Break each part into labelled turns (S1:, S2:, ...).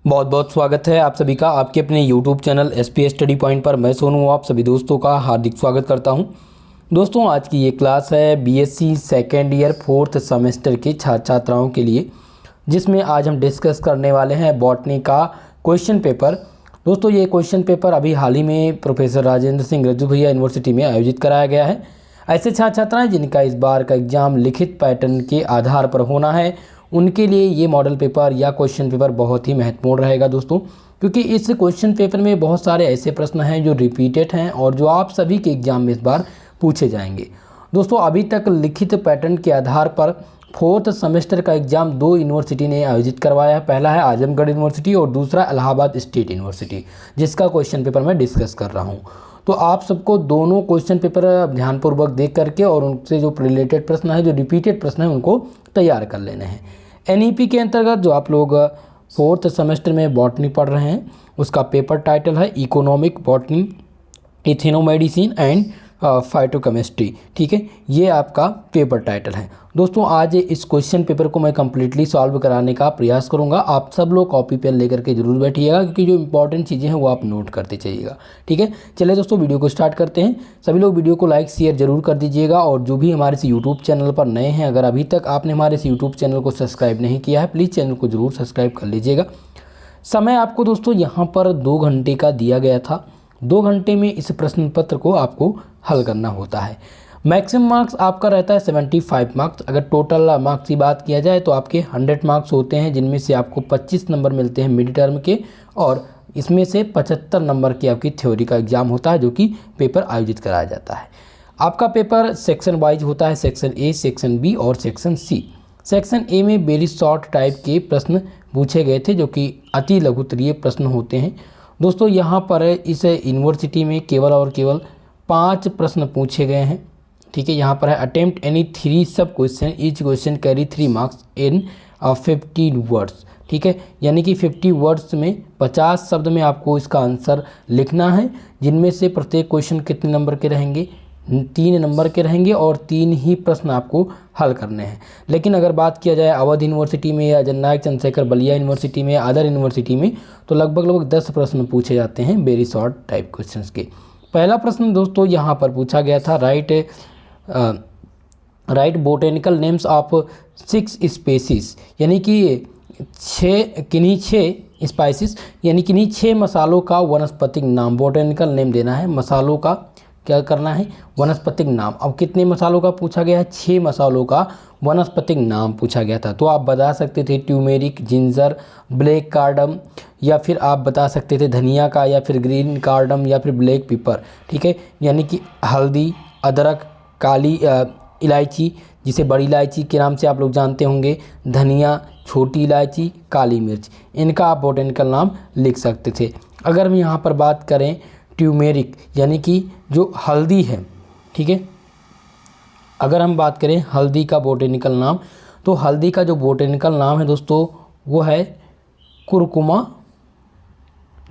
S1: बहुत बहुत स्वागत है आप सभी का आपके अपने YouTube channel SPS study point पर। मैं सोनू आप सभी दोस्तों का हार्दिक स्वागत करता हूं। दोस्तों आज की ये क्लास है BSc second year fourth semester के छात्र छात्राओं के लिए, जिसमें आज हम डिस्कस करने वाले हैं बॉटनी का क्वेश्चन पेपर। दोस्तों ये क्वेश्चन पेपर अभी हाल ही में प्रोफेसर राजेंद्र सिंह रज्जू भैया यूनिवर्सिटी में आयोजित कराया गया है। ऐसे छात्र छात्राएँ जिनका इस बार का एग्ज़ाम लिखित पैटर्न के आधार पर होना है, उनके लिए ये मॉडल पेपर या क्वेश्चन पेपर बहुत ही महत्वपूर्ण रहेगा दोस्तों, क्योंकि इस क्वेश्चन पेपर में बहुत सारे ऐसे प्रश्न हैं जो रिपीटेड हैं और जो आप सभी के एग्जाम में इस बार पूछे जाएंगे। दोस्तों अभी तक लिखित पैटर्न के आधार पर फोर्थ सेमेस्टर का एग्ज़ाम दो यूनिवर्सिटी ने आयोजित करवाया है। पहला है आजमगढ़ यूनिवर्सिटी और दूसरा इलाहाबाद स्टेट यूनिवर्सिटी, जिसका क्वेश्चन पेपर मैं डिस्कस कर रहा हूँ। तो आप सबको दोनों क्वेश्चन पेपर ध्यानपूर्वक देख करके और उनसे जो रिलेटेड प्रश्न है, जो रिपीटेड प्रश्न है, उनको तैयार कर लेने हैं। एनईपी के अंतर्गत जो आप लोग फोर्थ सेमेस्टर में बॉटनी पढ़ रहे हैं, उसका पेपर टाइटल है इकोनॉमिक बॉटनी, इथेनोमेडिसिन एंड फाइटोकेमिस्ट्री। ठीक है, ये आपका पेपर टाइटल है। दोस्तों आज इस क्वेश्चन पेपर को मैं कम्प्लीटली सॉल्व कराने का प्रयास करूंगा। आप सब लोग कॉपी पेन लेकर के जरूर बैठिएगा, क्योंकि जो इंपॉर्टेंट चीज़ें हैं वो आप नोट करते चलिएगा। ठीक है, चलिए दोस्तों वीडियो को स्टार्ट करते हैं। सभी लोग वीडियो को लाइक शेयर जरूर कर दीजिएगा, और जो भी हमारे इस यूट्यूब चैनल पर नए हैं, अगर अभी तक आपने हमारे इस यूट्यूब चैनल को सब्सक्राइब नहीं किया है, प्लीज़ चैनल को जरूर सब्सक्राइब कर लीजिएगा। समय आपको दोस्तों यहाँ पर 2 घंटे का दिया गया था। 2 घंटे में इस प्रश्न पत्र को आपको हल करना होता है। मैक्सिमम मार्क्स आपका रहता है 75 मार्क्स। अगर टोटल मार्क्स की बात किया जाए तो आपके 100 मार्क्स होते हैं, जिनमें से आपको 25 नंबर मिलते हैं मिड टर्म के, और इसमें से 75 नंबर की आपकी थ्योरी का एग्जाम होता है, जो कि पेपर आयोजित कराया जाता है। आपका पेपर सेक्शन वाइज होता है, सेक्शन ए, सेक्शन बी और सेक्शन सी। सेक्शन ए में वेरी शॉर्ट टाइप के प्रश्न पूछे गए थे, जो कि अति लघुत्तरीय प्रश्न होते हैं। दोस्तों यहाँ पर इस यूनिवर्सिटी में केवल और केवल 5 प्रश्न पूछे गए हैं। ठीक है, यहाँ पर है अटेम्प्ट एनी 3 सब question, each question carry 3 marks in 50 words. ठीक है, यानी कि 50 वर्ड्स में 50 शब्द में आपको इसका आंसर लिखना है, जिनमें से प्रत्येक क्वेश्चन कितने नंबर के रहेंगे, 3 नंबर के रहेंगे, और 3 ही प्रश्न आपको हल करने हैं। लेकिन अगर बात किया जाए अवध यूनिवर्सिटी में या जननायक चंद्रशेखर बलिया यूनिवर्सिटी में, अदर यूनिवर्सिटी में, तो लगभग 10 प्रश्न पूछे जाते हैं वेरी शॉर्ट टाइप क्वेश्चंस के। पहला प्रश्न दोस्तों यहाँ पर पूछा गया था, right botanical names of 6 species, यानी कि 6 स्पाइसिस, यानी किन्हीं 6 मसालों का वनस्पतिक नाम, बोटेनिकल नेम देना है। मसालों का क्या करना है, वनस्पतिक नाम। अब कितने मसालों का पूछा गया है, 6 मसालों का वनस्पतिक नाम पूछा गया था। तो आप बता सकते थे ट्यूमेरिक, जिंजर, ब्लैक कार्डम, या फिर आप बता सकते थे धनिया का, या फिर ग्रीन कार्डम, या फिर ब्लैक पेपर। ठीक है, यानी कि हल्दी, अदरक, काली इलायची, जिसे बड़ी इलायची के नाम से आप लोग जानते होंगे, धनिया, छोटी इलायची, काली मिर्च, इनका आप बोटेनिकल नाम लिख सकते थे। अगर हम यहाँ पर बात करें ट्यूमेरिक, यानी कि जो हल्दी है, ठीक है, अगर हम बात करें हल्दी का बोटेनिकल नाम, तो हल्दी का जो बोटेनिकल नाम है दोस्तों वो है कुरकुमा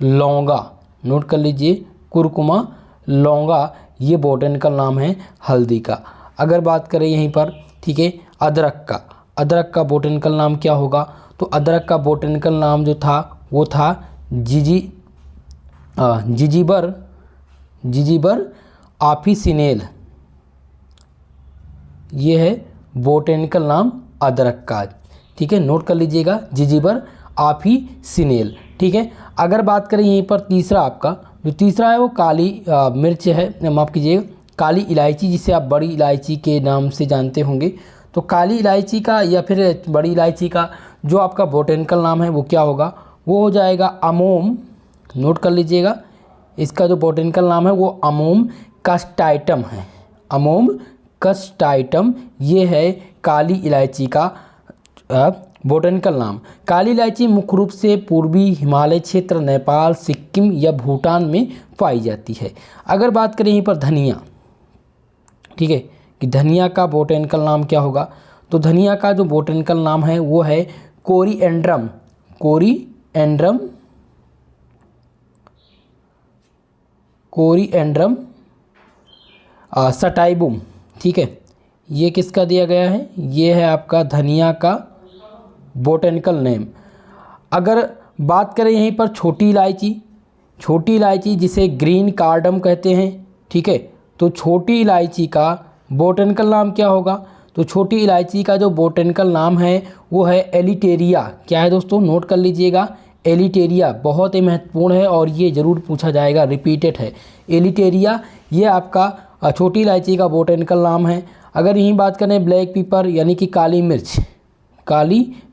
S1: लौंगा। नोट कर लीजिए, कुरकुमा लौंगा, ये बोटेनिकल नाम है हल्दी का। अगर बात करें यहीं पर, ठीक है, अदरक का बोटेनिकल नाम क्या होगा, तो अदरक का बोटेनिकल नाम जो था वो था जिजीबर ऑफिसिनेल। ये है बोटेनिकल नाम अदरक का। ठीक है, नोट कर लीजिएगा, जिजीबर ऑफिसिनेल। ठीक है, अगर बात करें यहीं पर तीसरा, आपका जो तीसरा है वो काली मिर्च है, माफ़ कीजिएगा, काली इलायची, जिसे आप बड़ी इलायची के नाम से जानते होंगे। तो काली इलायची का या फिर बड़ी इलायची का जो आपका बोटेनिकल नाम है वो क्या होगा, वो हो जाएगा अमोम। नोट कर लीजिएगा, इसका जो बोटेनिकल नाम है वो अमोम कस्टाइटम है। अमोम कस्टाइटम, ये है काली इलायची का बोटेनिकल नाम। काली इलायची मुख्य रूप से पूर्वी हिमालय क्षेत्र, नेपाल, सिक्किम या भूटान में पाई जाती है। अगर बात करें यहीं पर धनिया, ठीक है, कि धनिया का बोटेनिकल नाम क्या होगा, तो धनिया का जो बोटेनिकल नाम है वो है कोरिएंड्रम सटाइबुम। ठीक है, ये किसका दिया गया है, ये है आपका धनिया का बोटेनिकल नेम। अगर बात करें यहीं पर छोटी इलायची जिसे ग्रीन कार्डम कहते हैं, ठीक है। तो छोटी इलायची का बोटैनिकल नाम क्या होगा? तो छोटी इलायची का जो बोटैनिकल नाम है वो है एलिटेरिया। क्या है दोस्तों, नोट कर लीजिएगा, एलिटेरिया। बहुत ही महत्वपूर्ण है और ये ज़रूर पूछा जाएगा, रिपीटेड है। एलिटेरिया ये आपका छोटी इलायची का बोटैनिकल नाम है। अगर यहीं बात करें ब्लैक पेपर यानी कि काली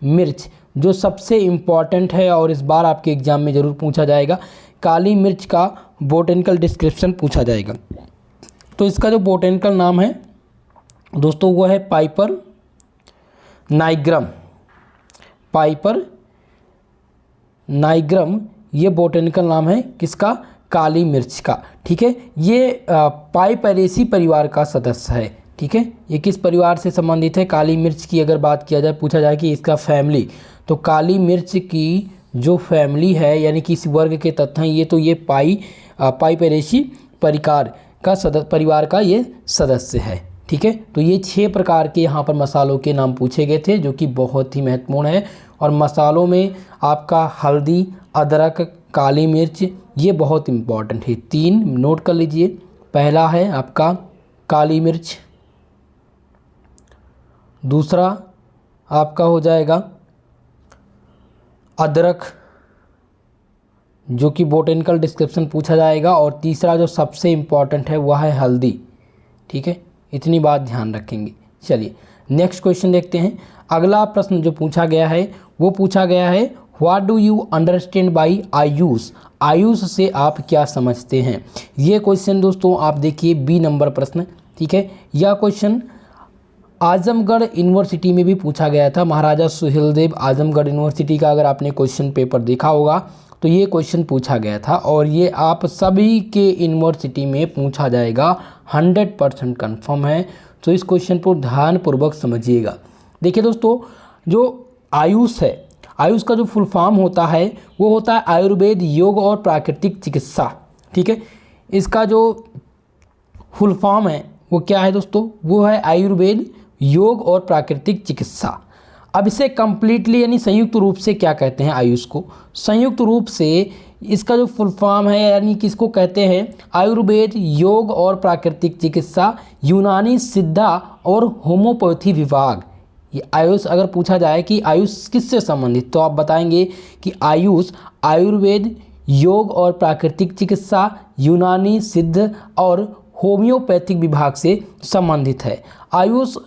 S1: मिर्च जो सबसे इम्पॉर्टेंट है और इस बार आपके एग्ज़ाम में ज़रूर पूछा जाएगा, काली मिर्च का बोटैनिकल डिस्क्रिप्शन पूछा जाएगा। तो इसका जो बोटैनिकल नाम है दोस्तों वो है पाइपर नाइग्रम, ये बोटैनिकल नाम है किसका? काली मिर्च का, ठीक है। ये पाइपेरेसी परिवार का सदस्य है, ठीक है। ये किस परिवार से संबंधित है? काली मिर्च की अगर बात किया जाए, पूछा जाए कि इसका फैमिली, तो काली मिर्च की जो फैमिली है यानी कि इस वर्ग के तत्व हैं ये, तो ये पाइपेरेसी परिवार का ये सदस्य है, ठीक है। तो ये 6 प्रकार के यहाँ पर मसालों के नाम पूछे गए थे जो कि बहुत ही महत्वपूर्ण है। और मसालों में आपका हल्दी, अदरक, काली मिर्च ये बहुत इम्पॉर्टेंट है। 3 नोट कर लीजिए। पहला है आपका काली मिर्च, दूसरा आपका हो जाएगा अदरक जो कि बोटैनिकल डिस्क्रिप्शन पूछा जाएगा, और तीसरा जो सबसे इम्पॉर्टेंट है वह है हल्दी, ठीक है। इतनी बात ध्यान रखेंगे। चलिए नेक्स्ट क्वेश्चन देखते हैं। अगला प्रश्न जो पूछा गया है वो पूछा गया है what do you understand by Ayush? Ayush से आप क्या समझते हैं? ये क्वेश्चन दोस्तों आप देखिए बी नंबर प्रश्न, ठीक है। यह क्वेश्चन आजमगढ़ यूनिवर्सिटी में भी पूछा गया था। महाराजा सुहेलदेव आजमगढ़ यूनिवर्सिटी का अगर आपने क्वेश्चन पेपर देखा होगा तो ये क्वेश्चन पूछा गया था, और ये आप सभी के यूनिवर्सिटी में पूछा जाएगा, 100% कन्फर्म है। तो इस क्वेश्चन को ध्यानपूर्वक समझिएगा। देखिए दोस्तों, जो आयुष है, आयुष का जो फुल फॉर्म होता है वो होता है आयुर्वेद, योग और प्राकृतिक चिकित्सा, ठीक है। इसका जो फुल फॉर्म है वो क्या है दोस्तों? वो है आयुर्वेद, योग और प्राकृतिक चिकित्सा। अब इसे कंप्लीटली यानी संयुक्त रूप से क्या कहते हैं आयुष को? संयुक्त रूप से इसका जो फुल फॉर्म है यानी कि इसको कहते हैं आयुर्वेद, योग और प्राकृतिक चिकित्सा, यूनानी, सिद्धा और होम्योपैथी विभाग। ये आयुष अगर पूछा जाए कि आयुष किससे संबंधित, तो आप बताएंगे कि आयुष आयुर्वेद, योग और प्राकृतिक चिकित्सा, यूनानी, सिद्ध और होम्योपैथिक विभाग से संबंधित है। आयुष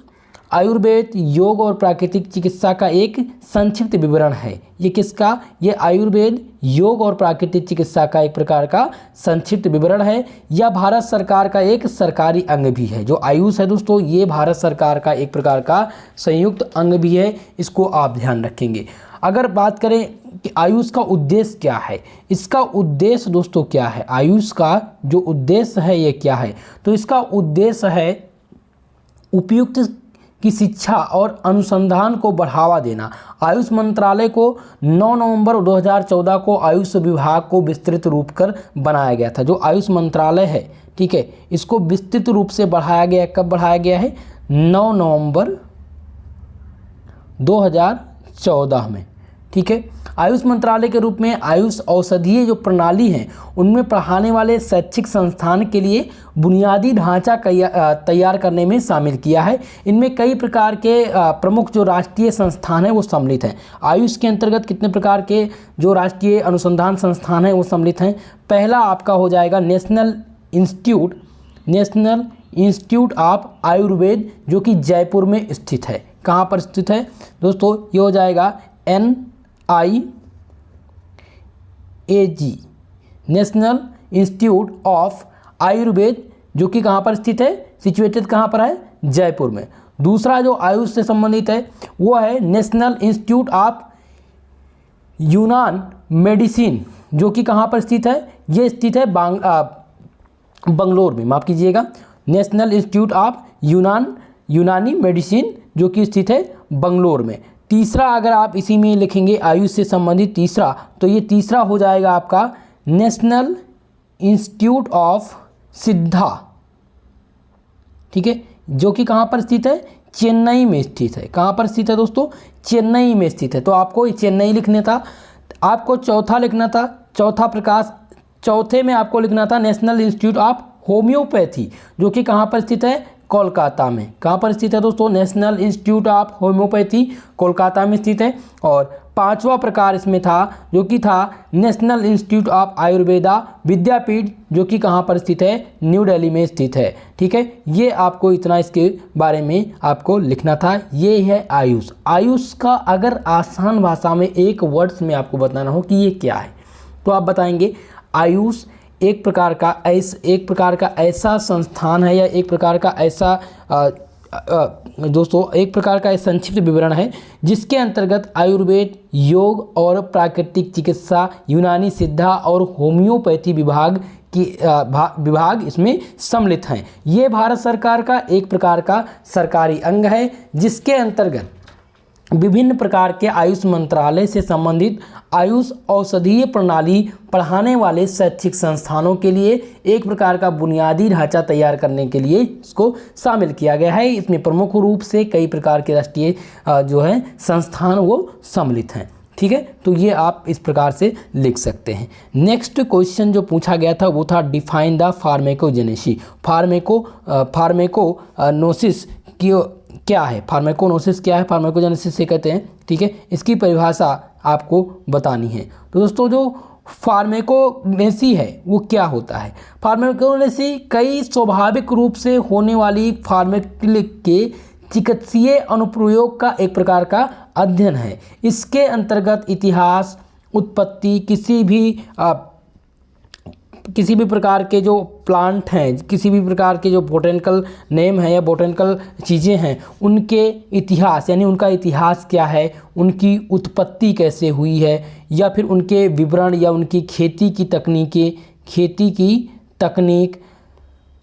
S1: आयुर्वेद, योग और प्राकृतिक चिकित्सा का एक संक्षिप्त विवरण है। ये किसका? ये आयुर्वेद, योग और प्राकृतिक चिकित्सा का एक प्रकार का संक्षिप्त विवरण है। यह भारत सरकार का एक सरकारी अंग भी है। जो आयुष है दोस्तों ये भारत सरकार का एक प्रकार का संयुक्त अंग भी है, इसको आप ध्यान रखेंगे। अगर बात करें कि आयुष का उद्देश्य क्या है, इसका उद्देश्य दोस्तों क्या है, आयुष का जो उद्देश्य है ये क्या है, तो इसका उद्देश्य है उपयुक्त की शिक्षा और अनुसंधान को बढ़ावा देना। आयुष मंत्रालय को 9 नवंबर 2014 को आयुष विभाग को विस्तृत रूप कर बनाया गया था। जो आयुष मंत्रालय है, ठीक है, इसको विस्तृत रूप से बढ़ाया गया। कब बढ़ाया गया है? 9 नवंबर 2014 में, ठीक है। आयुष मंत्रालय के रूप में आयुष औषधीय जो प्रणाली हैं उनमें पढ़ाने वाले शैक्षिक संस्थान के लिए बुनियादी ढांचा तैयार करने में शामिल किया है। इनमें कई प्रकार के प्रमुख जो राष्ट्रीय संस्थान हैं वो सम्मिलित हैं। आयुष के अंतर्गत कितने प्रकार के जो राष्ट्रीय अनुसंधान संस्थान हैं वो सम्मिलित हैं? पहला आपका हो जाएगा नेशनल इंस्टीट्यूट ऑफ आयुर्वेद जो कि जयपुर में स्थित है। कहाँ पर स्थित है दोस्तों? ये हो जाएगा NIAG, national institute of Ayurveda, जो कि कहाँ पर स्थित है? सिचुएटेड कहाँ पर है? जयपुर में। दूसरा जो आयुष से संबंधित है वो है नेशनल इंस्टीट्यूट ऑफ यूनान मेडिसिन, जो कि कहाँ पर स्थित है? ये स्थित है बंगलोर में, माफ़ कीजिएगा, नेशनल इंस्टीट्यूट ऑफ यूनानी मेडिसिन जो कि स्थित है बंगलोर में। तीसरा अगर आप इसी में लिखेंगे आयुष से संबंधित तीसरा, तो ये तीसरा हो जाएगा आपका नेशनल इंस्टीट्यूट ऑफ सिद्धा, ठीक है, जो कि कहाँ पर स्थित है? चेन्नई में स्थित है। कहाँ पर स्थित है दोस्तों? चेन्नई में स्थित है। तो आपको चेन्नई लिखने था। आपको चौथा लिखना था, चौथा प्रकाश, चौथे में आपको लिखना था नेशनल इंस्टीट्यूट ऑफ होम्योपैथी, जो कि कहाँ पर स्थित है, कोलकाता में। कहाँ पर स्थित है दोस्तों, national institute of homeopathy Kolkata में स्थित है। और पांचवा प्रकार इसमें था जो कि था नेशनल इंस्टीट्यूट ऑफ आयुर्वेदा विद्यापीठ, जो कि कहाँ पर स्थित है, न्यू दिल्ली में स्थित है। ठीक है, ये आपको इतना इसके बारे में आपको लिखना था। ये है आयुष। आयुष का अगर आसान भाषा में एक वर्ड्स में आपको बताना हो कि ये क्या है, तो आप बताएंगे आयुष एक प्रकार का ऐसा संस्थान है, या एक प्रकार का ऐसा दोस्तों एक प्रकार का संक्षिप्त विवरण है जिसके अंतर्गत आयुर्वेद, योग और प्राकृतिक चिकित्सा, यूनानी सिद्धा और होम्योपैथी विभाग इसमें सम्मिलित हैं। ये भारत सरकार का एक प्रकार का सरकारी अंग है जिसके अंतर्गत विभिन्न प्रकार के आयुष मंत्रालय से संबंधित आयुष औषधीय प्रणाली पढ़ाने वाले शैक्षिक संस्थानों के लिए एक प्रकार का बुनियादी ढांचा तैयार करने के लिए इसको शामिल किया गया है। इसमें प्रमुख रूप से कई प्रकार के राष्ट्रीय जो है संस्थान वो सम्मिलित हैं। ठीक है, तो ये आप इस प्रकार से लिख सकते हैं। नेक्स्ट क्वेश्चन जो पूछा गया था वो था डिफाइन द फार्मेकोजेनेसी। फार्मेकोनोसिस की क्या है, फार्मेकोनोसिस क्या है, फार्मेकोजेनेसिस से कहते हैं। ठीक है, इसकी परिभाषा आपको बतानी है। तो दोस्तों जो फार्मेकोजेनेसी है वो क्या होता है, फार्मेकोजेनेसी कई स्वाभाविक रूप से होने वाली फार्मेकोलिक के चिकित्सीय अनुप्रयोग का एक प्रकार का अध्ययन है। इसके अंतर्गत इतिहास, उत्पत्ति, किसी भी प्रकार के जो प्लांट हैं, किसी भी प्रकार के जो बोटेनिकल नेम है या बोटेनिकल चीज़ें हैं, उनके इतिहास यानी उनका इतिहास क्या है, उनकी उत्पत्ति कैसे हुई है, या फिर उनके विवरण या उनकी खेती की तकनीक,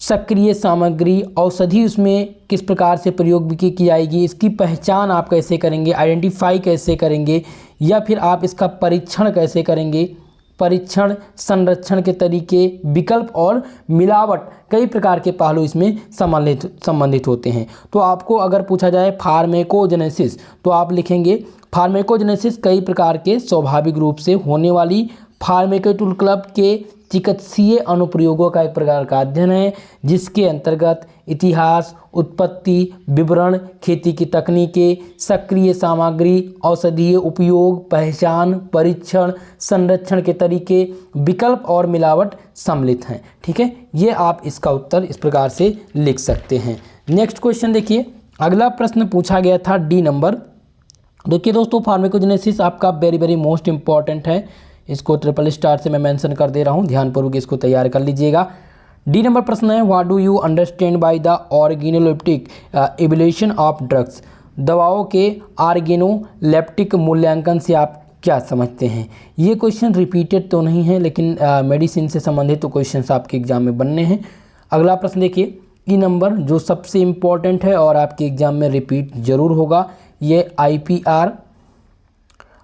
S1: सक्रिय सामग्री, औषधि उसमें किस प्रकार से प्रयोग की जाएगी, इसकी पहचान आप कैसे करेंगे, आइडेंटिफाई कैसे करेंगे, या फिर आप इसका परीक्षण कैसे करेंगे, परीक्षण, संरक्षण के तरीके, विकल्प और मिलावट, कई प्रकार के पहलू इसमें संबंधित होते हैं। तो आपको अगर पूछा जाए फार्मेकोजेनेसिस, तो आप लिखेंगे फार्मेकोजेनेसिस कई प्रकार के स्वाभाविक रूप से होने वाली फार्मेकोटुल्क्लब के चिकित्सीय अनुप्रयोगों का एक प्रकार का अध्ययन है जिसके अंतर्गत इतिहास, उत्पत्ति, विवरण, खेती की तकनीकें, सक्रिय सामग्री, औषधीय उपयोग, पहचान, परीक्षण, संरक्षण के तरीके, विकल्प और मिलावट सम्मिलित हैं। ठीक है, ये आप इसका उत्तर इस प्रकार से लिख सकते हैं। नेक्स्ट क्वेश्चन देखिए, अगला प्रश्न पूछा गया था डी नंबर। देखिए दोस्तों, फार्मेकोजेनेसिस आपका वेरी मोस्ट इंपॉर्टेंट है, इसको ट्रिपल स्टार से मैं मेंशन कर दे रहा हूँ, ध्यानपूर्वक इसको तैयार कर लीजिएगा। डी नंबर प्रश्न है, what do you understand by the organoleptic evolution of drugs. दवाओं के ऑर्गेनोलेप्टिक मूल्यांकन से आप क्या समझते हैं। ये क्वेश्चन रिपीटेड तो नहीं है, लेकिन मेडिसिन से संबंधित तो क्वेश्चन आपके एग्जाम में बनने हैं। अगला प्रश्न देखिए, ई नंबर जो सबसे इम्पोर्टेंट है और आपके एग्जाम में रिपीट जरूर होगा, ये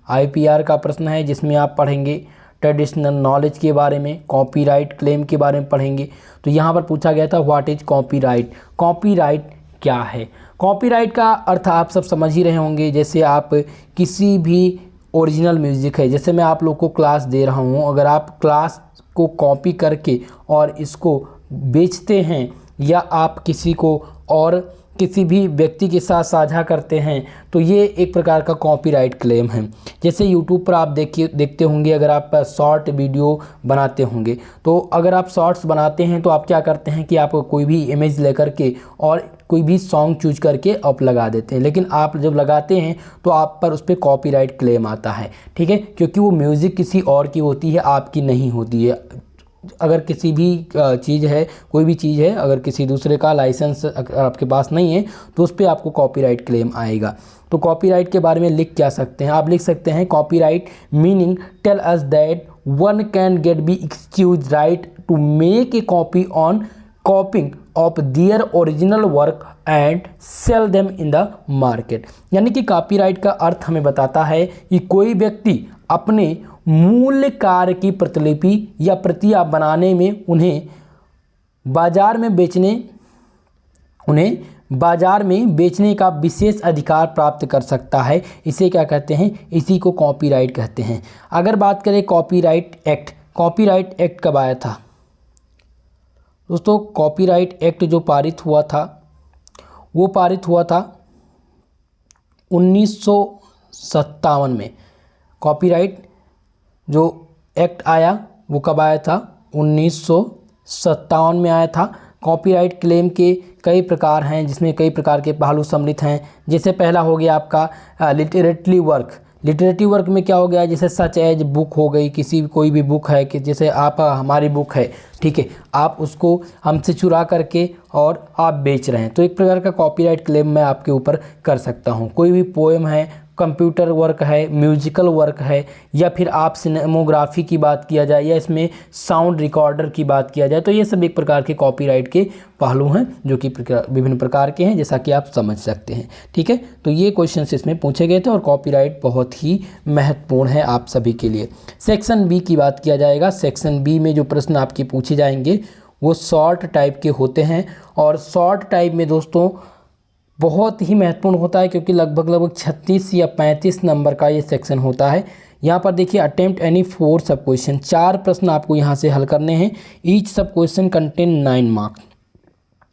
S1: आईपीआर का प्रश्न है जिसमें आप पढ़ेंगे ट्रेडिशनल नॉलेज के बारे में, कॉपीराइट क्लेम के बारे में पढ़ेंगे। तो यहाँ पर पूछा गया था व्हाट इज कॉपीराइट, कॉपीराइट क्या है। कॉपीराइट का अर्थ आप सब समझ ही रहे होंगे, जैसे आप किसी भी ओरिजिनल म्यूज़िक है, जैसे मैं आप लोग को क्लास दे रहा हूँ, अगर आप क्लास को कॉपी करके और इसको बेचते हैं या आप किसी को और किसी भी व्यक्ति के साथ साझा करते हैं, तो ये एक प्रकार का कॉपीराइट क्लेम है। जैसे यूट्यूब पर आप देखते होंगे, अगर आप शॉर्ट वीडियो बनाते होंगे, तो अगर आप शॉर्ट्स बनाते हैं तो आप क्या करते हैं कि आप कोई भी इमेज लेकर के और कोई भी सॉन्ग चूज करके आप लगा देते हैं, लेकिन आप जब लगाते हैं तो आप पर उस पर कॉपीराइट क्लेम आता है। ठीक है, क्योंकि वो म्यूज़िक किसी और की होती है, आपकी नहीं होती है। अगर किसी भी चीज़ है, कोई भी चीज़ है, अगर किसी दूसरे का लाइसेंस आपके पास नहीं है तो उस पर आपको कॉपीराइट क्लेम आएगा। तो कॉपीराइट के बारे में लिख क्या सकते हैं, आप लिख सकते हैं copyright meaning tell us that one can get be excuse right to make a copy on copying of their original work and sell them in the market. यानी कि कॉपीराइट का अर्थ हमें बताता है कि कोई व्यक्ति अपने मूल कार्य की प्रतिलिपि या प्रतियां बनाने में उन्हें बाजार में बेचने का विशेष अधिकार प्राप्त कर सकता है, इसे क्या कहते हैं, इसी को कॉपीराइट कहते हैं। अगर बात करें कॉपीराइट एक्ट कब आया था दोस्तों? कॉपीराइट एक्ट जो पारित हुआ था वो पारित हुआ था 1957 में। कॉपीराइट जो एक्ट आया वो कब आया था? 1957 में आया था। कॉपीराइट क्लेम के कई प्रकार हैं, जिसमें कई प्रकार के पहलू सम्मिलित हैं। जैसे पहला हो गया आपका लिटरेटरी वर्क। लिटरेटरी वर्क में क्या हो गया, जैसे सच एज बुक हो गई, कोई भी बुक है कि जैसे आप हमारी बुक है, ठीक है, आप उसको हमसे चुरा करके और आप बेच रहे हैं, तो एक प्रकार का कॉपीराइट क्लेम मैं आपके ऊपर कर सकता हूं। कोई भी पोएम है, कंप्यूटर वर्क है, म्यूजिकल वर्क है, या फिर आप सिनेमोग्राफी की बात किया जाए, या इसमें साउंड रिकॉर्डर की बात किया जाए, तो ये सब एक प्रकार के कॉपीराइट के पहलू हैं जो कि विभिन्न प्रकार के हैं, जैसा कि आप समझ सकते हैं। ठीक है, तो ये क्वेश्चंस इसमें पूछे गए थे और कॉपीराइट बहुत ही महत्वपूर्ण है आप सभी के लिए। सेक्शन बी की बात किया जाएगा। सेक्शन बी में जो प्रश्न आपके पूछे जाएंगे वो शॉर्ट टाइप के होते हैं, और शॉर्ट टाइप में दोस्तों बहुत ही महत्वपूर्ण होता है, क्योंकि लगभग 36 या 35 नंबर का ये सेक्शन होता है। यहाँ पर देखिए, अटेम्प्ट एनी 4 सब क्वेश्चन, 4 प्रश्न आपको यहाँ से हल करने हैं। ईच सब क्वेश्चन कंटेन 9 मार्क्स,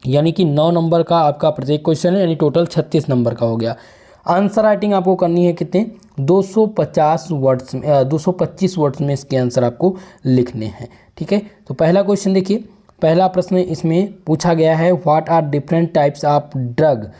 S1: यानी कि 9 नंबर का आपका प्रत्येक क्वेश्चन है, यानी टोटल 36 नंबर का हो गया। आंसर राइटिंग आपको करनी है कितने? 225 वर्ड्स में इसके आंसर आपको लिखने हैं। ठीक है, तो पहला क्वेश्चन देखिए, पहला प्रश्न इसमें पूछा गया है, what are different types of drug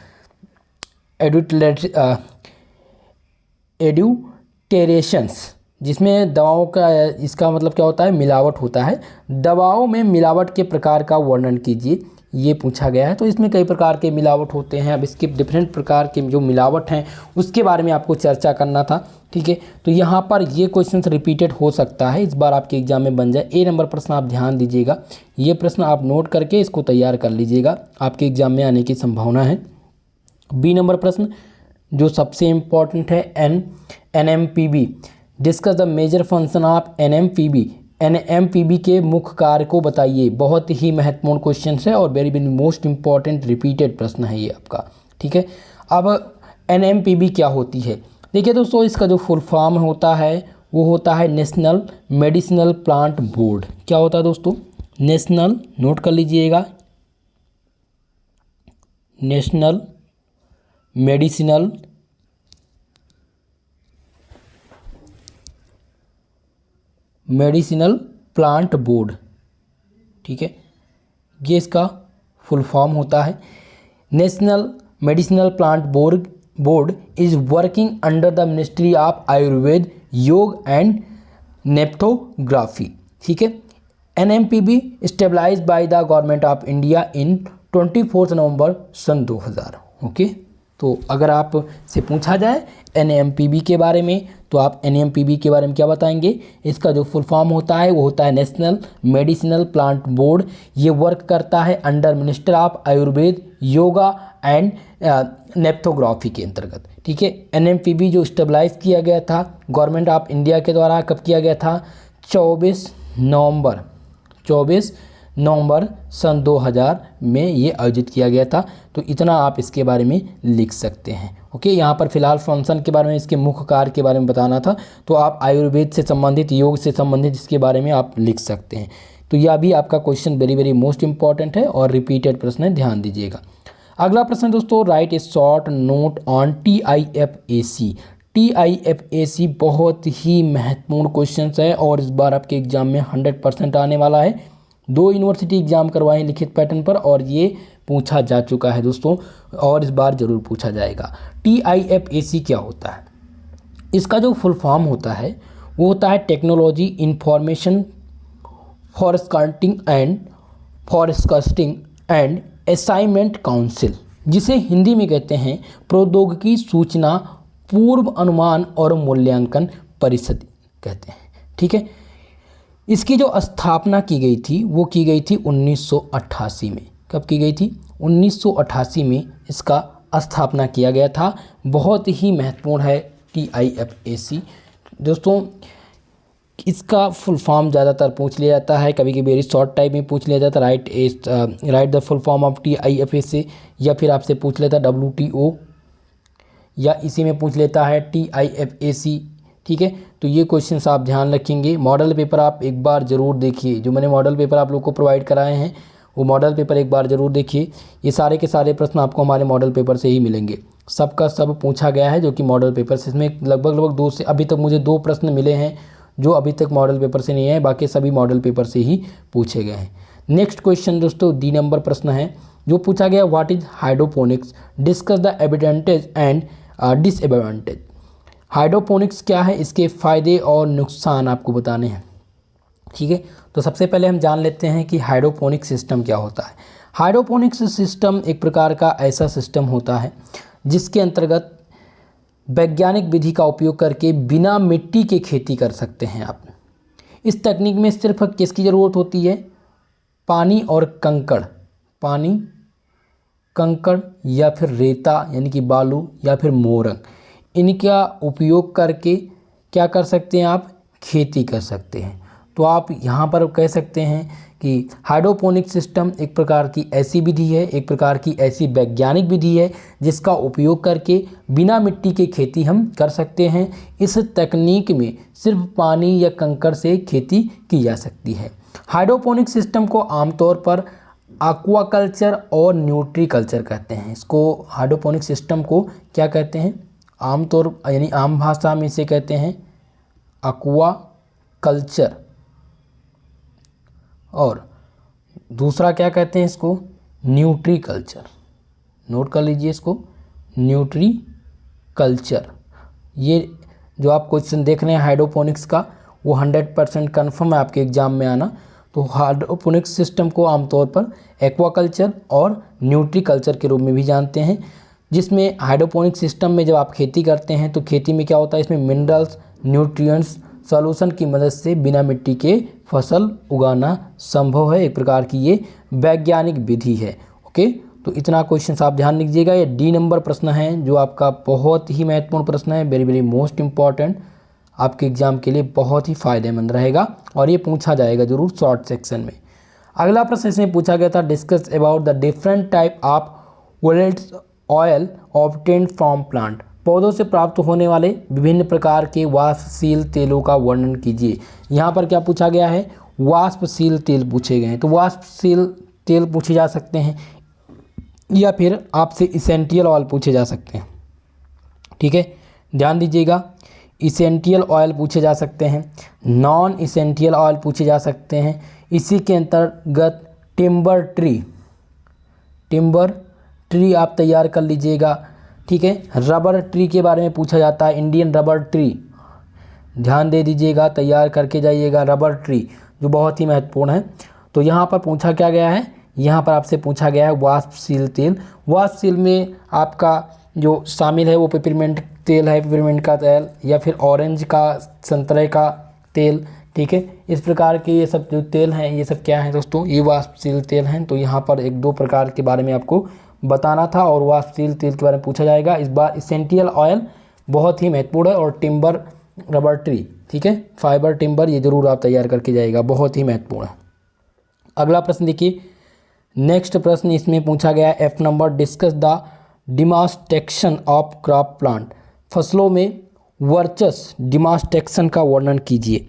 S1: adulterations, जिसमें दवाओं का, इसका मतलब क्या होता है, मिलावट होता है। दवाओं में मिलावट के प्रकार का वर्णन कीजिए, ये पूछा गया है। तो इसमें कई प्रकार के मिलावट होते हैं। अब इसके डिफरेंट प्रकार के जो मिलावट हैं उसके बारे में आपको चर्चा करना था। ठीक है, तो यहाँ पर ये क्वेश्चन रिपीटेड हो सकता है, इस बार आपके एग्जाम में बन जाए। ए नंबर प्रश्न आप ध्यान दीजिएगा, ये प्रश्न आप नोट करके इसको तैयार कर लीजिएगा, आपके एग्जाम में आने की संभावना है। बी नंबर प्रश्न जो सबसे इम्पॉर्टेंट है, NMPB, discuss the major function of NMPB, NMPB के मुख्य कार्य को बताइए। बहुत ही महत्वपूर्ण क्वेश्चन है और very very most important repeated प्रश्न है ये आपका। ठीक है, अब NMPB क्या होती है? देखिए दोस्तों, इसका जो फुल फॉर्म होता है वो होता है नेशनल मेडिसिनल प्लांट बोर्ड। क्या होता है दोस्तों? नेशनल, नोट कर लीजिएगा, नेशनल मेडिसिनल प्लांट बोर्ड। ठीक है, ये इसका फुल फॉर्म होता है। National medicinal plant board is working under the ministry of Ayurveda, yoga and naturopathy. ठीक है, NMPB stabilized by the government of India in 24 November सन 2000। ओके, तो अगर आप से पूछा जाए NMPB के बारे में, तो आप NMPB के बारे में क्या बताएंगे? इसका जो फुल फॉर्म होता है वो होता है नेशनल मेडिसिनल प्लांट बोर्ड। ये वर्क करता है under minister of Ayurveda, yoga and naturopathy के अंतर्गत। ठीक है, NMPB जो स्टेबलाइज किया गया था गवर्नमेंट ऑफ इंडिया के द्वारा, कब किया गया था? 24 नवंबर सन 2000 में ये आयोजित किया गया था। तो इतना आप इसके बारे में लिख सकते हैं। ओके, यहाँ पर फिलहाल फंक्शन के बारे में, इसके मुख्य कार्य के बारे में बताना था, तो आप आयुर्वेद से संबंधित, योग से संबंधित इसके बारे में आप लिख सकते हैं। तो यह भी आपका question very very most important है और रिपीटेड प्रश्न है, ध्यान दीजिएगा। अगला प्रश्न दोस्तों, right A short note on TIFAC। TIFAC बहुत ही महत्वपूर्ण क्वेश्चन है और इस बार आपके एग्जाम में 100% आने वाला है। 2 यूनिवर्सिटी एग्जाम करवाए लिखित पैटर्न पर और ये पूछा जा चुका है दोस्तों, और इस बार ज़रूर पूछा जाएगा। TIFAC क्या होता है? इसका जो फुल फॉर्म होता है वो होता है technology information forecasting and assignment council, जिसे हिंदी में कहते हैं प्रौद्योगिकी सूचना पूर्व अनुमान और मूल्यांकन परिषद कहते हैं। ठीक है, इसकी जो स्थापना की गई थी वो की गई थी 1988 में। कब की गई थी? 1988 में इसका स्थापना किया गया था। बहुत ही महत्वपूर्ण है TIFAC दोस्तों। इसका फुल फॉर्म ज़्यादातर पूछ लिया जाता है, कभी कभी वेरी शॉर्ट टाइप में पूछ लिया जाता है, right the full form of TIFA, या फिर आपसे पूछ लेता है WTO, या इसी में पूछ लेता है TIFAC। ठीक है, तो ये क्वेश्चन आप ध्यान रखेंगे। मॉडल पेपर आप एक बार ज़रूर देखिए, जो मैंने मॉडल पेपर आप लोग को प्रोवाइड कराए हैं वो मॉडल पेपर एक बार ज़रूर देखिए। ये सारे के सारे प्रश्न आपको हमारे मॉडल पेपर से ही मिलेंगे, सबका सब पूछा गया है जो कि मॉडल पेपर से। इसमें लगभग 2 से अभी तक मुझे 2 प्रश्न मिले हैं जो अभी तक मॉडल पेपर से नहीं है, बाकी सभी मॉडल पेपर से ही पूछे गए हैं। नेक्स्ट क्वेश्चन दोस्तों D नंबर प्रश्न है जो पूछा गया, what is hydroponics, discuss the advantage and disadvantage. Hydroponics क्या है, इसके फ़ायदे और नुकसान आपको बताने हैं। ठीक है, तो सबसे पहले हम जान लेते हैं कि हाइड्रोपोनिक सिस्टम क्या होता है। हाइड्रोपोनिक्स सिस्टम एक प्रकार का ऐसा सिस्टम होता है जिसके अंतर्गत वैज्ञानिक विधि का उपयोग करके बिना मिट्टी के खेती कर सकते हैं आप। इस तकनीक में सिर्फ किसकी ज़रूरत होती है, पानी और कंकड़ या फिर रेता यानी कि बालू या फिर मोरंग, इनका उपयोग करके क्या कर सकते हैं आप, खेती कर सकते हैं। तो आप यहाँ पर कह सकते हैं कि हाइड्रोपोनिक सिस्टम एक प्रकार की ऐसी विधि है, एक प्रकार की ऐसी वैज्ञानिक विधि है जिसका उपयोग करके बिना मिट्टी के खेती हम कर सकते हैं। इस तकनीक में सिर्फ पानी या कंकड़ से खेती की जा सकती है। हाइड्रोपोनिक सिस्टम को आमतौर पर एक्वाकल्चर और न्यूट्रीकल्चर कहते हैं। इसको हाइड्रोपोनिक सिस्टम को क्या कहते हैं, आमतौर यानी आम भाषा में इसे कहते हैं एक्वाकल्चर, और दूसरा क्या कहते हैं इसको, न्यूट्रीकल्चर। नोट कर लीजिए इसको, न्यूट्रीकल्चर। ये जो आप क्वेश्चन देख रहे हैं हाइड्रोपोनिक्स का वो 100% कन्फर्म है आपके एग्जाम में आना। तो हाइड्रोपोनिक्स सिस्टम को आमतौर पर एक्वाकल्चर और न्यूट्रीकल्चर के रूप में भी जानते हैं, जिसमें हाइड्रोपोनिक सिस्टम में जब आप खेती करते हैं तो खेती में क्या होता है, इसमें मिनरल्स, न्यूट्रिएंट्स सॉल्यूशन की मदद से बिना मिट्टी के फसल उगाना संभव है। एक प्रकार की ये वैज्ञानिक विधि है। ओके, तो इतना क्वेश्चन आप ध्यान रखिएगा। ये D नंबर प्रश्न है जो आपका बहुत ही महत्वपूर्ण प्रश्न है, वेरी मोस्ट इम्पॉर्टेंट, आपके एग्जाम के लिए बहुत ही फायदेमंद रहेगा और ये पूछा जाएगा जरूर शॉर्ट सेक्शन में। अगला प्रश्न इसमें पूछा गया था, discuss about the different type of volatile oil obtained from plant. पौधों से प्राप्त होने वाले विभिन्न प्रकार के वाष्पशील तेलों का वर्णन कीजिए। यहाँ पर क्या पूछा गया है, वाष्पशील तेल पूछे गए हैं। तो वाष्पशील तेल पूछे जा सकते हैं या फिर आपसे इसेंशियल ऑयल पूछे जा सकते हैं। ठीक है, ध्यान दीजिएगा, इसेंशियल ऑयल पूछे जा सकते हैं, नॉन इसेंशियल ऑयल पूछे जा सकते हैं। इसी के अंतर्गत टिम्बर ट्री आप तैयार कर लीजिएगा। ठीक है, रबर ट्री के बारे में पूछा जाता है, इंडियन रबर ट्री, ध्यान दे दीजिएगा, तैयार करके जाइएगा रबर ट्री, जो बहुत ही महत्वपूर्ण है। तो यहाँ पर पूछा क्या गया है, यहाँ पर आपसे पूछा गया है वाष्पशील तेल। वाष्पशील में आपका जो शामिल है वो पेपरमिंट तेल है, पेपरमिंट का तेल, या फिर ऑरेंज का, संतरे का तेल। ठीक है, इस प्रकार के ये सब जो तेल हैं ये सब क्या हैं दोस्तों, ये वाष्पशील तेल हैं। तो यहाँ पर 1-2 प्रकार के बारे में आपको बताना था और वाष्पशील तेल के बारे में पूछा जाएगा। इस बार इसेंशियल ऑयल बहुत ही महत्वपूर्ण है, और टिम्बर रबर ट्री, ठीक है, फाइबर टिम्बर, ये जरूर आप तैयार करके जाएगा, बहुत ही महत्वपूर्ण है। अगला प्रश्न देखिए, नेक्स्ट प्रश्न इसमें पूछा गया है F number, discuss the domestication of crop plant. फसलों में वर्चस्व डिमास्टेक्शन का वर्णन कीजिए।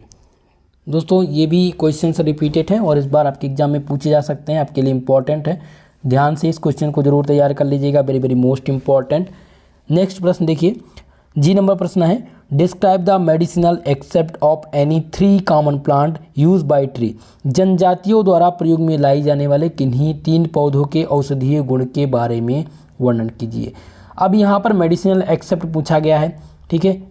S1: दोस्तों ये भी क्वेश्चन रिपीटेड हैं और इस बार आपके एग्जाम में पूछे जा सकते हैं, आपके लिए इंपॉर्टेंट है, ध्यान से इस क्वेश्चन को जरूर तैयार कर लीजिएगा, वेरी मोस्ट इंपॉर्टेंट। नेक्स्ट प्रश्न देखिए, G नंबर प्रश्न है, describe the medicinal except of any 3 common plant use by tree. जनजातियों द्वारा प्रयोग में लाई जाने वाले किन्हीं 3 पौधों के औषधीय गुण के बारे में वर्णन कीजिए। अब यहाँ पर मेडिसिनल एक्सेप्ट पूछा गया है। ठीक है,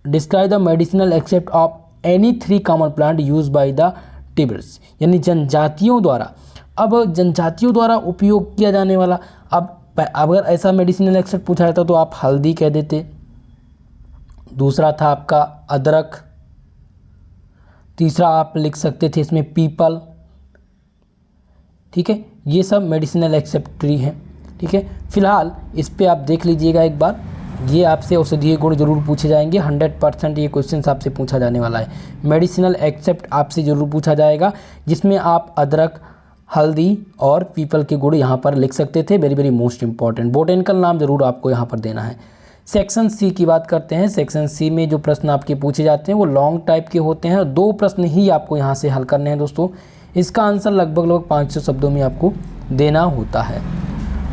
S1: describe the medicinal except of any 3 common plant use by the tribes, यानी जनजातियों द्वारा। अब जनजातियों द्वारा उपयोग किया जाने वाला, अब अगर ऐसा मेडिसिनल एक्सेप्ट पूछा जाता तो आप हल्दी कह देते, दूसरा था आपका अदरक, तीसरा आप लिख सकते थे इसमें पीपल। ठीक है, ये सब मेडिसिनल एक्सेप्ट ट्री हैं। ठीक है, फिलहाल इस पे आप देख लीजिएगा एक बार, ये आपसे औषधीय गुण जरूर पूछे जाएंगे, 100% ये क्वेश्चन आपसे पूछा जाने वाला है। मेडिसिनल एक्सेप्ट आपसे ज़रूर पूछा जाएगा, जिसमें आप अदरक, हल्दी और पीपल के गुण यहाँ पर लिख सकते थे। Very very most important. Botanical नाम जरूर आपको यहाँ पर देना है। सेक्शन सी की बात करते हैं। सेक्शन सी में जो प्रश्न आपके पूछे जाते हैं वो लॉन्ग टाइप के होते हैं। 2 प्रश्न ही आपको यहाँ से हल करने हैं दोस्तों। इसका आंसर लगभग 500 शब्दों में आपको देना होता है।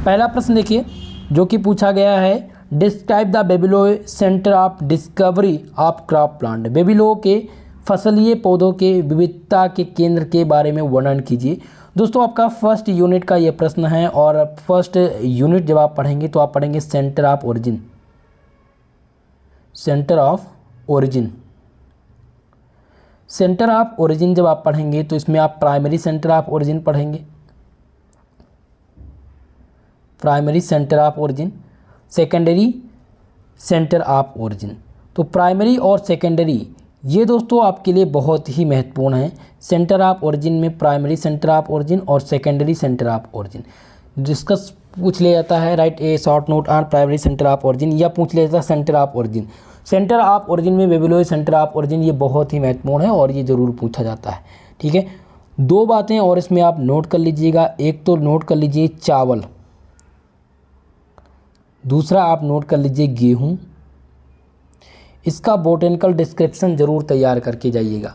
S1: पहला प्रश्न देखिए जो कि पूछा गया है, describe the Vavilov centre of discovery of crop plant. Vavilov के फसलीय पौधों के विविधता के केंद्र के बारे में वर्णन कीजिए। दोस्तों आपका फर्स्ट यूनिट का ये प्रश्न है, और फर्स्ट यूनिट जब आप पढ़ेंगे तो आप पढ़ेंगे centre of origin. Centre of origin, centre of origin जब आप पढ़ेंगे तो इसमें आप प्राइमरी सेंटर ऑफ ओरिजिन पढ़ेंगे, primary centre of origin, secondary centre of origin. तो प्राइमरी और सेकेंडरी ये दोस्तों आपके लिए बहुत ही महत्वपूर्ण है। सेंटर ऑफ ओरिजिन में प्राइमरी सेंटर ऑफ ओरिजिन और secondary centre of origin discuss पूछ लिया जाता है। Right A short note on primary centre of origin, या पूछ लिया जाता है centre of origin. Centre of origin में बेबीलोय सेंटर ऑफ ओरिजिन ये बहुत ही महत्वपूर्ण है और ये ज़रूर पूछा जाता है। ठीक है, 2 बातें और इसमें आप नोट कर लीजिएगा। एक तो नोट कर लीजिए चावल, दूसरा आप नोट कर लीजिए गेहूँ। इसका बोटेनिकल डिस्क्रिप्शन ज़रूर तैयार करके जाइएगा,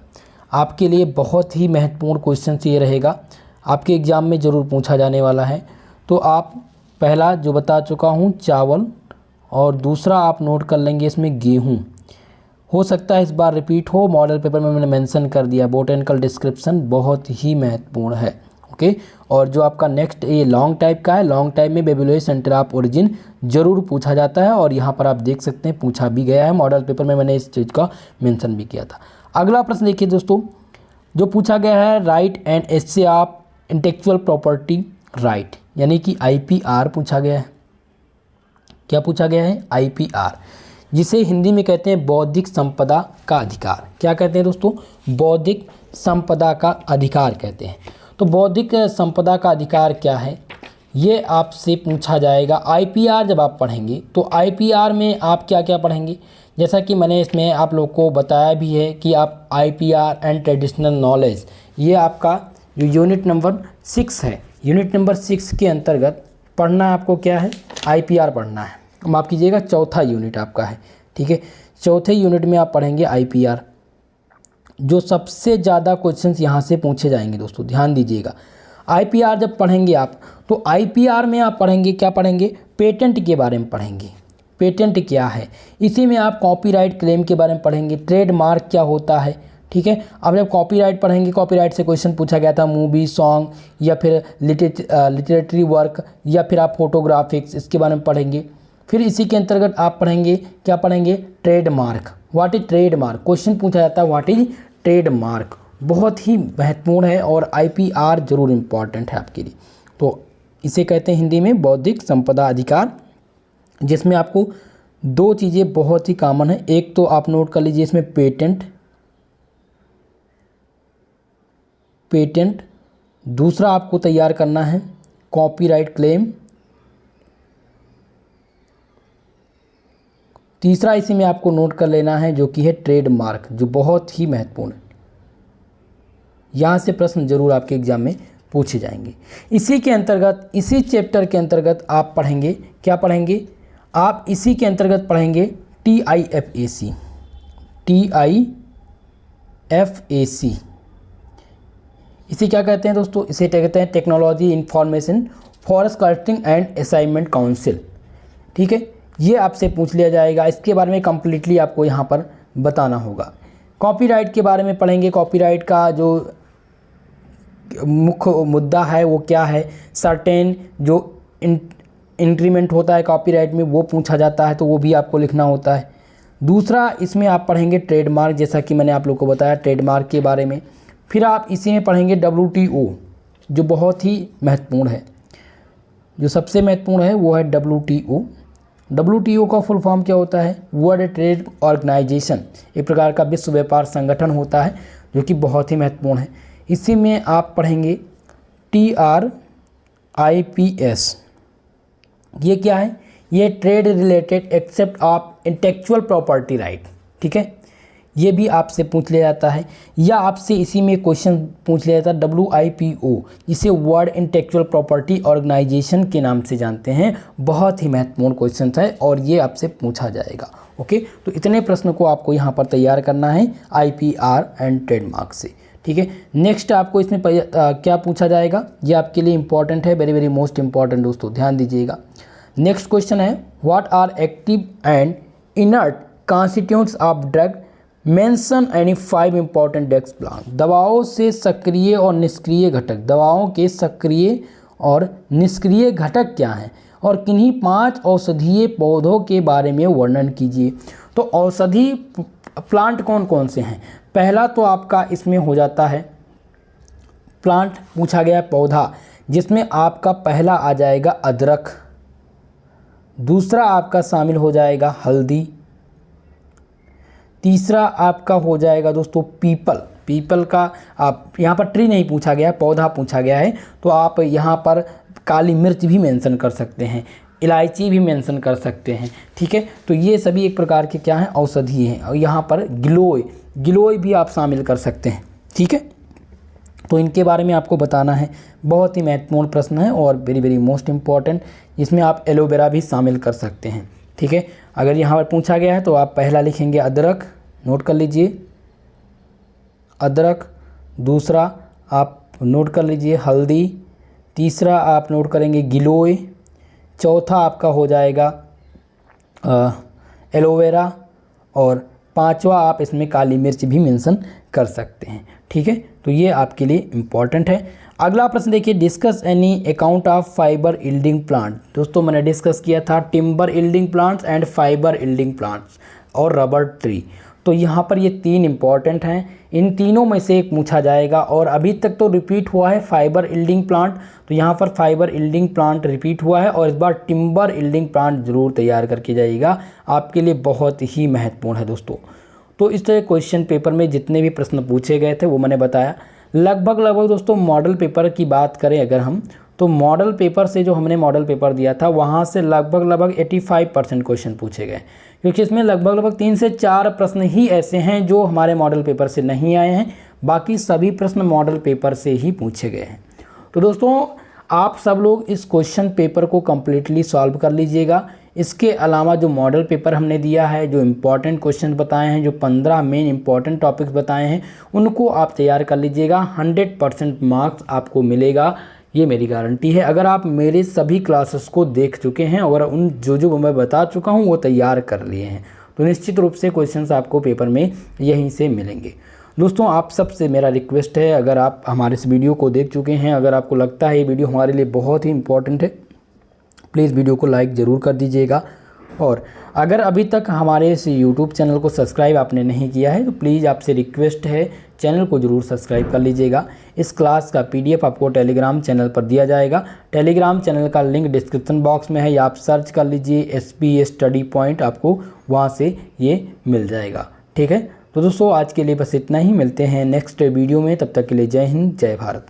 S1: आपके लिए बहुत ही महत्वपूर्ण क्वेश्चन ये रहेगा, आपके एग्ज़ाम में ज़रूर पूछा जाने वाला है। तो आप पहला जो बता चुका हूँ चावल, और दूसरा आप नोट कर लेंगे इसमें गेहूँ। हो सकता है इस बार रिपीट हो, मॉडल पेपर में मैंने मेंशन कर दिया। बोटेनिकल डिस्क्रिप्शन बहुत ही महत्वपूर्ण है। ओके, और जो आपका नेक्स्ट ये लॉन्ग टाइप का है, लॉन्ग टाइप में बेबीलोय सेंटर ऑफ ओरिजिन जरूर पूछा जाता है, और यहाँ पर आप देख सकते हैं पूछा भी गया है। मॉडल पेपर में मैंने इस चीज़ का मेंशन भी किया था। अगला प्रश्न देखिए दोस्तों जो पूछा गया है, right and essay of intellectual property right, यानी कि IPR पूछा गया है। क्या पूछा गया है? IPR, जिसे हिंदी में कहते हैं बौद्धिक संपदा का अधिकार। क्या कहते हैं दोस्तों? बौद्धिक संपदा का अधिकार कहते हैं। तो बौद्धिक संपदा का अधिकार क्या है ये आपसे पूछा जाएगा। IPR जब आप पढ़ेंगे तो IPR में आप क्या क्या पढ़ेंगे, जैसा कि मैंने इसमें आप लोग को बताया भी है कि आप IPR एंड ट्रेडिशनल नॉलेज, ये आपका जो यूनिट नंबर 6 है, यूनिट नंबर 6 के अंतर्गत पढ़ना आपको क्या है? IPR पढ़ना है। माफ़ कीजिएगा, चौथा यूनिट आपका है। ठीक है, चौथे यूनिट में आप पढ़ेंगे IPR, जो सबसे ज़्यादा क्वेश्चंस यहाँ से पूछे जाएंगे दोस्तों, ध्यान दीजिएगा। IPR जब पढ़ेंगे आप तो IPR में आप पढ़ेंगे, क्या पढ़ेंगे? पेटेंट के बारे में पढ़ेंगे। पेटेंट क्या है, इसी में आप कॉपीराइट क्लेम के बारे में पढ़ेंगे, ट्रेडमार्क क्या होता है। ठीक है, अब जब कॉपीराइट पढ़ेंगे, कॉपीराइट से क्वेश्चन पूछा गया था, मूवी, सॉन्ग या फिर लिटरेटरी वर्क या फिर आप फोटोग्राफिक्स, इसके बारे में पढ़ेंगे। फिर इसी के अंतर्गत आप पढ़ेंगे, क्या पढ़ेंगे? Trademark. What is trademark, question पूछा जाता है व्हाट इज ट्रेडमार्क, बहुत ही महत्वपूर्ण है और IPR जरूर इम्पॉर्टेंट है आपके लिए। तो इसे कहते हैं हिंदी में बौद्धिक संपदा अधिकार, जिसमें आपको 2 चीज़ें बहुत ही कॉमन है। एक तो आप नोट कर लीजिए इसमें पेटेंट, पेटेंट, दूसरा आपको तैयार करना है कॉपीराइट क्लेम, तीसरा इसी में आपको नोट कर लेना है जो कि है ट्रेडमार्क, जो बहुत ही महत्वपूर्ण है। यहाँ से प्रश्न जरूर आपके एग्जाम में पूछे जाएंगे। इसी के अंतर्गत, इसी चैप्टर के अंतर्गत आप पढ़ेंगे, क्या पढ़ेंगे आप? इसी के अंतर्गत पढ़ेंगे TIFAC, TIFAC। इसे क्या कहते हैं दोस्तों? इसे कहते हैं technology information forecasting and assignment council. ठीक है, ये आपसे पूछ लिया जाएगा, इसके बारे में कंप्लीटली आपको यहाँ पर बताना होगा। कॉपीराइट के बारे में पढ़ेंगे, कॉपीराइट का जो मुख्य मुद्दा है वो क्या है, सर्टेन जो इंक्रीमेंट होता है कॉपीराइट में वो पूछा जाता है, तो वो भी आपको लिखना होता है। दूसरा इसमें आप पढ़ेंगे ट्रेडमार्क, जैसा कि मैंने आप लोग को बताया ट्रेडमार्क के बारे में। फिर आप इसी में पढ़ेंगे WTO, जो बहुत ही महत्वपूर्ण है, जो सबसे महत्वपूर्ण है वो है WTO। WTO का फुल फॉर्म क्या होता है? वर्ल्ड ट्रेड ऑर्गेनाइजेशन, एक प्रकार का विश्व व्यापार संगठन होता है, जो कि बहुत ही महत्वपूर्ण है। इसी में आप पढ़ेंगे TRIPS। ये क्या है? ये trade related except of intellectual property right, ठीक है, ये भी आपसे पूछ लिया जाता है। या आपसे इसी में क्वेश्चन पूछ लिया जाता है WIPO, जिसे वर्ल्ड इंटेलेक्चुअल प्रॉपर्टी ऑर्गेनाइजेशन के नाम से जानते हैं। बहुत ही महत्वपूर्ण क्वेश्चन है और ये आपसे पूछा जाएगा। ओके, तो इतने प्रश्न को आपको यहाँ पर तैयार करना है IPR एंड ट्रेडमार्क से, ठीक है। नेक्स्ट आपको इसमें क्या पूछा जाएगा, ये आपके लिए इंपॉर्टेंट है, वेरी वेरी मोस्ट इंपॉर्टेंट दोस्तों, ध्यान दीजिएगा। नेक्स्ट क्वेश्चन है what are active and inert constituents of drug, mention any 5 important drugs plant. दवाओं से सक्रिय और निष्क्रिय घटक, दवाओं के सक्रिय और निष्क्रिय घटक क्या हैं और किन्हीं 5 औषधीय पौधों के बारे में वर्णन कीजिए। तो औषधि प्लांट कौन कौन से हैं? पहला तो आपका इसमें हो जाता है प्लांट, पूछा गया पौधा, जिसमें आपका पहला आ जाएगा अदरक, दूसरा आपका शामिल हो जाएगा हल्दी, तीसरा आपका हो जाएगा दोस्तों पीपल। पीपल का आप यहाँ पर ट्री नहीं पूछा गया है, पौधा पूछा गया है, तो आप यहाँ पर काली मिर्च भी मेंशन कर सकते हैं, इलायची भी मेंशन कर सकते हैं, ठीक है। तो ये सभी एक प्रकार के क्या हैं, औषधि हैं। और यहाँ पर गिलोय भी आप शामिल कर सकते हैं, ठीक है। तो इनके बारे में आपको बताना है, बहुत ही महत्वपूर्ण प्रश्न है और वेरी वेरी मोस्ट इम्पॉर्टेंट। इसमें आप एलोवेरा भी शामिल कर सकते हैं, ठीक है। अगर यहाँ पर पूछा गया है तो आप पहला लिखेंगे अदरक, नोट कर लीजिए अदरक, दूसरा आप नोट कर लीजिए हल्दी, तीसरा आप नोट करेंगे गिलोय, चौथा आपका हो जाएगा एलोवेरा और पांचवा आप इसमें काली मिर्च भी मेंशन कर सकते हैं, ठीक है। तो ये आपके लिए इम्पॉर्टेंट है। अगला प्रश्न देखिए, discuss any account of fibre yielding plant. दोस्तों मैंने डिस्कस किया था timber yielding plants and fibre yielding plants और रबर ट्री। तो यहाँ पर ये 3 इंपॉर्टेंट हैं, इन तीनों में से एक पूछा जाएगा और अभी तक तो रिपीट हुआ है फाइबर इल्डिंग प्लांट, तो यहाँ पर फाइबर इल्डिंग प्लांट रिपीट हुआ है और इस बार टिम्बर इल्डिंग प्लांट ज़रूर तैयार करके जाइएगा, आपके लिए बहुत ही महत्वपूर्ण है दोस्तों। तो इस तरह क्वेश्चन पेपर में जितने भी प्रश्न पूछे गए थे वो मैंने बताया। लगभग दोस्तों मॉडल पेपर की बात करें अगर हम, तो मॉडल पेपर से जो हमने मॉडल पेपर दिया था वहाँ से लगभग 85% क्वेश्चन पूछे गए, क्योंकि इसमें लगभग 3 से 4 प्रश्न ही ऐसे हैं जो हमारे मॉडल पेपर से नहीं आए हैं, बाकी सभी प्रश्न मॉडल पेपर से ही पूछे गए हैं। तो दोस्तों आप सब लोग इस क्वेश्चन पेपर को कम्प्लीटली सॉल्व कर लीजिएगा। इसके अलावा जो मॉडल पेपर हमने दिया है, जो इम्पॉर्टेंट क्वेश्चन बताए हैं, जो 15 मेन इंपॉर्टेंट टॉपिक्स बताए हैं, उनको आप तैयार कर लीजिएगा। 100% मार्क्स आपको मिलेगा, ये मेरी गारंटी है। अगर आप मेरे सभी क्लासेस को देख चुके हैं और उन जो मैं बता चुका हूँ वो तैयार कर लिए हैं, तो निश्चित रूप से क्वेश्चंस आपको पेपर में यहीं से मिलेंगे। दोस्तों आप सबसे मेरा रिक्वेस्ट है, अगर आप हमारे इस वीडियो को देख चुके हैं, अगर आपको लगता है ये वीडियो हमारे लिए बहुत ही इंपॉर्टेंट है, प्लीज़ वीडियो को लाइक ज़रूर कर दीजिएगा। और अगर अभी तक हमारे इस YouTube चैनल को सब्सक्राइब आपने नहीं किया है तो प्लीज़ आपसे रिक्वेस्ट है, चैनल को ज़रूर सब्सक्राइब कर लीजिएगा। इस क्लास का PDF आपको टेलीग्राम चैनल पर दिया जाएगा। टेलीग्राम चैनल का लिंक डिस्क्रिप्शन बॉक्स में है, या आप सर्च कर लीजिए SPS स्टडी पॉइंट, आपको वहाँ से ये मिल जाएगा, ठीक है। तो दोस्तों आज के लिए बस इतना ही, मिलते हैं नेक्स्ट वीडियो में, तब तक के लिए जय हिंद जय भारत।